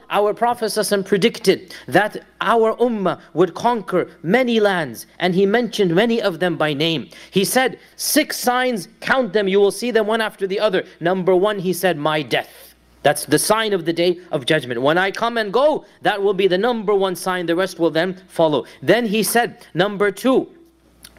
our Prophet ﷺ predicted that our ummah would conquer many lands, and he mentioned many of them by name. He said, 6 signs, count them, you will see them one after the other. Number 1, he said, my death. That's the sign of the day of judgment. When I come and go, that will be the number 1 sign, the rest will then follow. Then he said, number 2,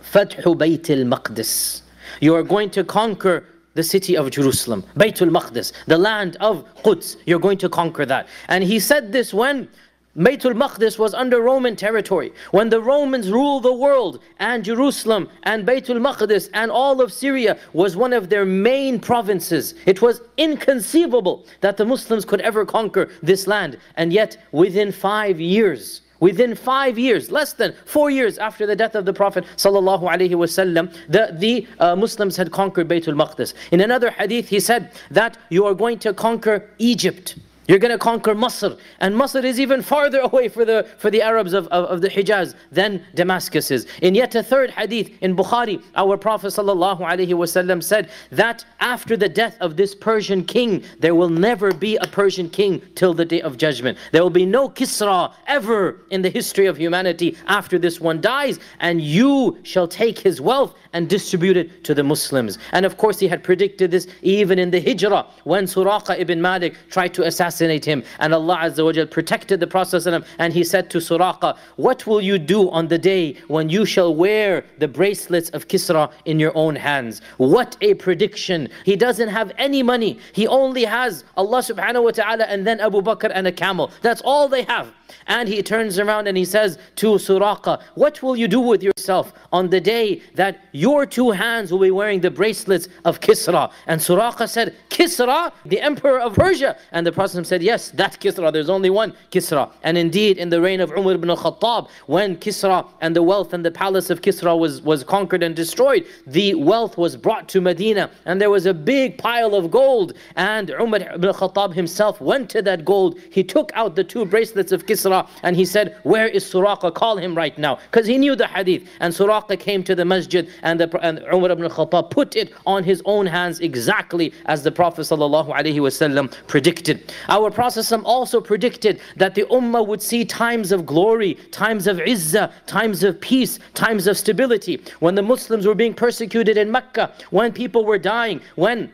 Fathu Bayt al-Maqdis. You are going to conquer the city of Jerusalem, Baytul Maqdis, the land of Quds. You're going to conquer that. And he said this when Baytul Maqdis was under Roman territory. When the Romans ruled the world, and Jerusalem and Baytul Maqdis and all of Syria was one of their main provinces. It was inconceivable that the Muslims could ever conquer this land. And yet within 5 years, less than 4 years after the death of the Prophet ﷺ, the Muslims had conquered Baytul Maqdis. In another hadith he said that you are going to conquer Egypt. You're going to conquer Masr, and Masr is even farther away for the Arabs of the Hijaz than Damascus is. In yet a third hadith in Bukhari, our Prophet ﷺ said that after the death of this Persian king, there will never be a Persian king till the day of judgment. There will be no Kisra ever in the history of humanity after this one dies, and you shall take his wealth and distribute it to the Muslims. And of course he had predicted this even in the Hijrah, when Suraqa ibn Malik tried to assassinate him, and Allah Azza wa Jal protected the Prophet ﷺ, and he said to Suraqa, what will you do on the day when you shall wear the bracelets of Kisra in your own hands? What a prediction. He doesn't have any money. He only has Allah subhanahu wa ta'ala and then Abu Bakr and a camel. That's all they have. And he turns around and he says to Suraqa, what will you do with yourself on the day that your 2 hands will be wearing the bracelets of Kisra? And Suraqa said, Kisra, the emperor of Persia? And the Prophet said, yes, that Kisra, there's only one Kisra. And indeed, in the reign of Umar ibn al-Khattab, when Kisra and the wealth and the palace of Kisra was conquered and destroyed, the wealth was brought to Medina, and there was a big pile of gold, and Umar ibn al-Khattab himself went to that gold. He took out the 2 bracelets of Kisra, and he said, where is Suraqa? Call him right now. Because he knew the hadith. And Suraqa came to the masjid, and Umar ibn al-Khattab put it on his own hands exactly as the Prophet ﷺ predicted. Our Prophet ﷺ also predicted that the ummah would see times of glory, times of izzah, times of peace, times of stability. When the Muslims were being persecuted in Mecca, when people were dying, when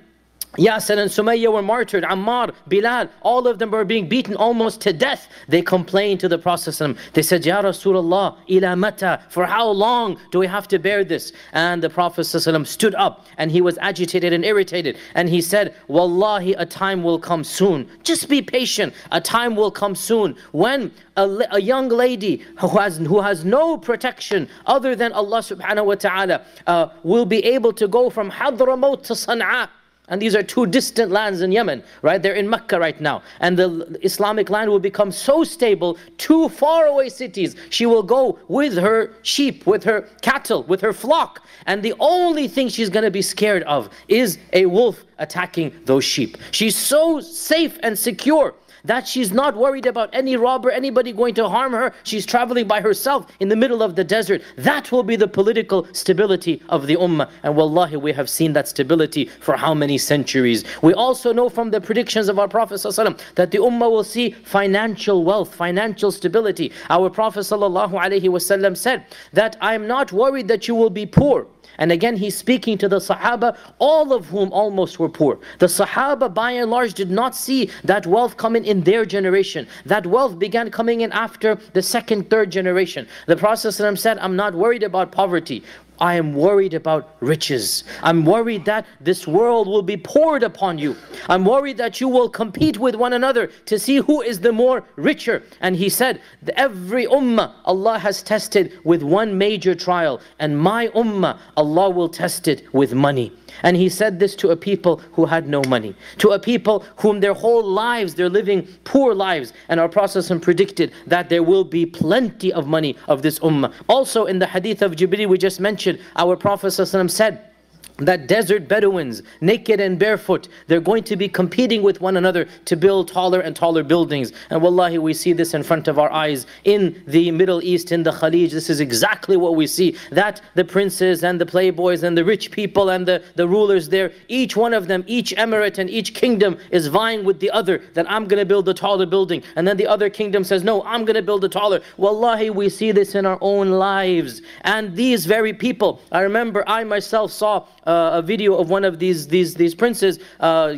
Yasir and Sumayya were martyred, Ammar, Bilal, all of them were being beaten almost to death. They complained to the Prophet. They said, Ya Rasulullah, ila mata, for how long do we have to bear this? And the Prophet stood up, and he was agitated and irritated. And he said, Wallahi, a time will come soon. Just be patient. A time will come soon when a young lady who has no protection other than Allah subhanahu wa ta'ala will be able to go from Hadramaut to Sana'a. And these are 2 distant lands in Yemen, right? They're in Mecca right now. And the Islamic land will become so stable, 2 faraway cities. She will go with her sheep, with her cattle, with her flock. And the only thing she's going to be scared of is a wolf attacking those sheep. She's so safe and secure that she's not worried about any robber, anybody going to harm her. She's traveling by herself in the middle of the desert. That will be the political stability of the ummah. And wallahi, we have seen that stability for how many centuries. We also know from the predictions of our Prophet ﷺ that the ummah will see financial wealth, financial stability. Our Prophet ﷺ said that I am not worried that you will be poor. And again, he's speaking to the Sahaba, all of whom almost were poor. The Sahaba, by and large, did not see that wealth coming in their generation. That wealth began coming in after the 2nd, 3rd generation. The Prophet ﷺ said, I'm not worried about poverty. I am worried about riches. I'm worried that this world will be poured upon you. I'm worried that you will compete with one another to see who is the more richer. And he said, every ummah Allah has tested with one major trial, and my ummah Allah will test it with money. And he said this to a people who had no money, to a people whom their whole lives they're living poor lives. And our Prophet predicted that there will be plenty of money of this ummah. Also in the hadith of Jibreel we just mentioned, our Prophet said that desert Bedouins, naked and barefoot, they're going to be competing with one another to build taller and taller buildings. And wallahi, we see this in front of our eyes in the Middle East, in the Khalij. This is exactly what we see, that the princes and the playboys and the rich people and the rulers there, each one of them, each emirate and each kingdom is vying with the other, that I'm going to build a taller building. And then the other kingdom says, no, I'm going to build a taller. Wallahi, we see this in our own lives. And these very people, I remember I myself saw a video of one of these princes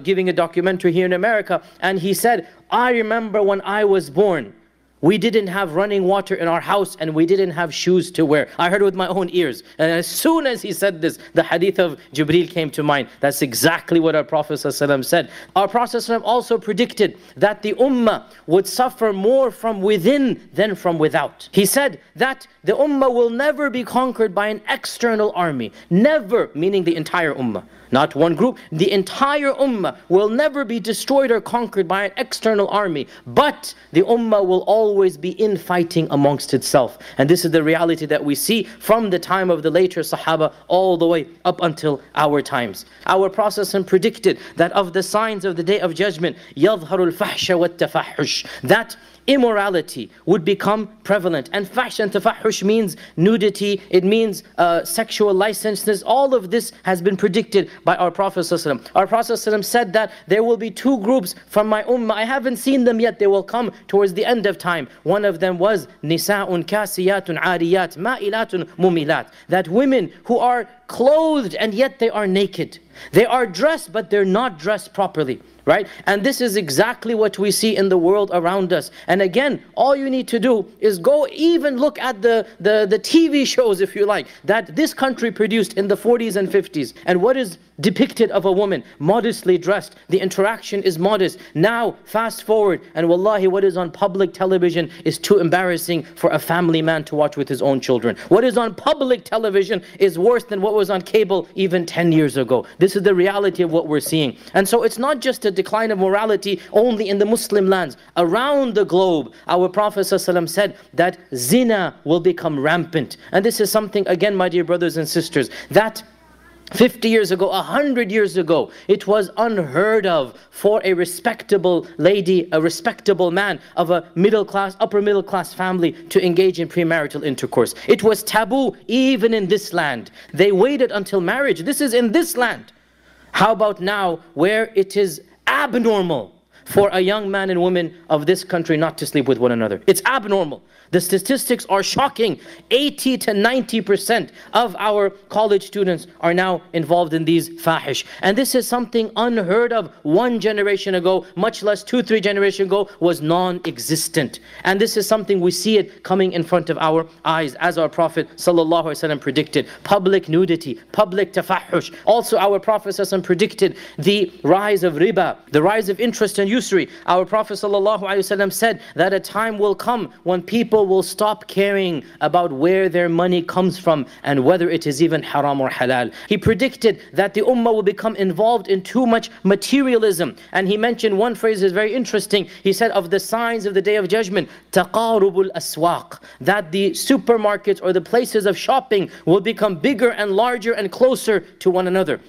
giving a documentary here in America, and he said, I remember when I was born, we didn't have running water in our house and we didn't have shoes to wear. I heard it with my own ears. And as soon as he said this, the hadith of Jibreel came to mind. That's exactly what our Prophet ﷺ said. Our Prophet ﷺ also predicted that the ummah would suffer more from within than from without. He said that the ummah will never be conquered by an external army. Never, meaning the entire ummah. Not one group. The entire ummah will never be destroyed or conquered by an external army. But the ummah will always be infighting amongst itself. And this is the reality that we see from the time of the later Sahaba all the way up until our times. Our Prophet predicted that of the signs of the Day of Judgment, يَظْهَرُ الْفَحْشَ وَالتَّفَحُّشِ, that immorality would become prevalent. And fahsh and tafahush means nudity, it means sexual licentiousness. All of this has been predicted by our Prophet ﷺ. Our Prophet ﷺ said that there will be two groups from my ummah. I haven't seen them yet, they will come towards the end of time. One of them was nisa'un kasiyatun ariyat ma'ilatun mumilat, that women who are clothed and yet they are naked. They are dressed but they're not dressed properly. Right? And this is exactly what we see in the world around us. And again, all you need to do is go even look at the TV shows, if you like, that this country produced in the 40s and 50s. And what is depicted of a woman? Modestly dressed. The interaction is modest. Now, fast forward, and wallahi, what is on public television is too embarrassing for a family man to watch with his own children. What is on public television is worse than what was on cable even 10 years ago. This is the reality of what we're seeing. And so it's not just a decline of morality only in the Muslim lands. Around the globe, our Prophet ﷺ said that zina will become rampant. And this is something, again, my dear brothers and sisters, that 50 years ago, 100 years ago, it was unheard of for a respectable lady, a respectable man of a middle class, upper middle class family to engage in premarital intercourse. It was taboo even in this land. They waited until marriage. This is in this land. How about now, where it is abnormal for a young man and woman of this country not to sleep with one another? It's abnormal. The statistics are shocking. 80 to 90% of our college students are now involved in these fahish. And this is something unheard of one generation ago, much less 2-3 generations ago, was non-existent. And this is something we see it coming in front of our eyes, as our Prophet ﷺ predicted. Public nudity, public tafahush. Also our Prophet ﷺ predicted the rise of riba, the rise of interest and usury. Our Prophet ﷺ said that a time will come when people will stop caring about where their money comes from and whether it is even haram or halal. He predicted that the ummah will become involved in too much materialism. And he mentioned one phrase that is very interesting. He said of the signs of the Day of Judgment, taqarubul aswaq, that the supermarkets or the places of shopping will become bigger and larger and closer to one another.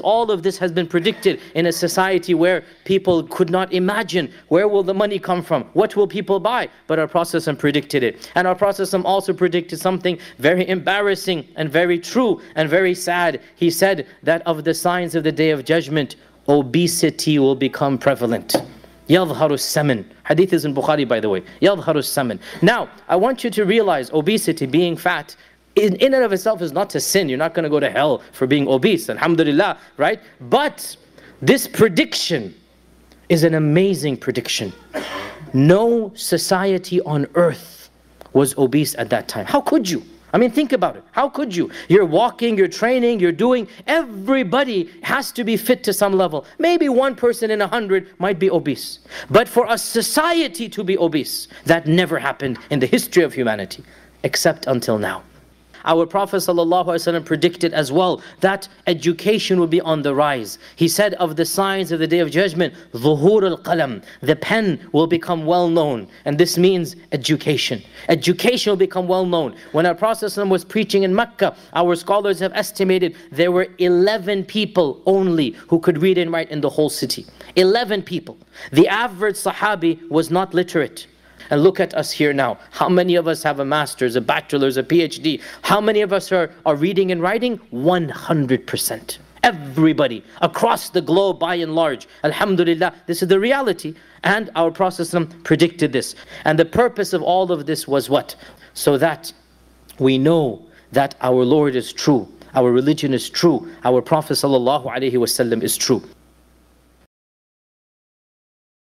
All of this has been predicted in a society where people could not imagine where will the money come from, what will people buy, but our Prophet predicted it. And our Prophet also predicted something very embarrassing and very true and very sad. He said that of the signs of the Day of Judgment, obesity will become prevalent. يَظْهَرُ السَّمِنُ. Hadith is in Bukhari, by the way. يَظْهَرُ السَّمِنُ. Now, I want you to realize obesity, being fat, in and of itself is not a sin. You're not going to go to hell for being obese, alhamdulillah, right? But this prediction is an amazing prediction. No society on earth was obese at that time. How could you? I mean, think about it. How could you? You're walking, you're training, you're doing. Everybody has to be fit to some level. Maybe one person in 100 might be obese. But for a society to be obese, that never happened in the history of humanity, except until now. Our Prophet ﷺ predicted as well that education would be on the rise. He said of the signs of the Day of Judgment, ظهور القلم, the pen will become well known. And this means education. Education will become well known. When our Prophet ﷺ was preaching in Mecca, our scholars have estimated there were 11 people only who could read and write in the whole city. 11 people. The average Sahabi was not literate. And look at us here now. How many of us have a master's, a bachelor's, a PhD? How many of us are reading and writing? 100%. Everybody across the globe by and large. Alhamdulillah, this is the reality. And our Prophet ﷺ predicted this. And the purpose of all of this was what? So that we know that our Lord is true. Our religion is true. Our Prophet ﷺ is true.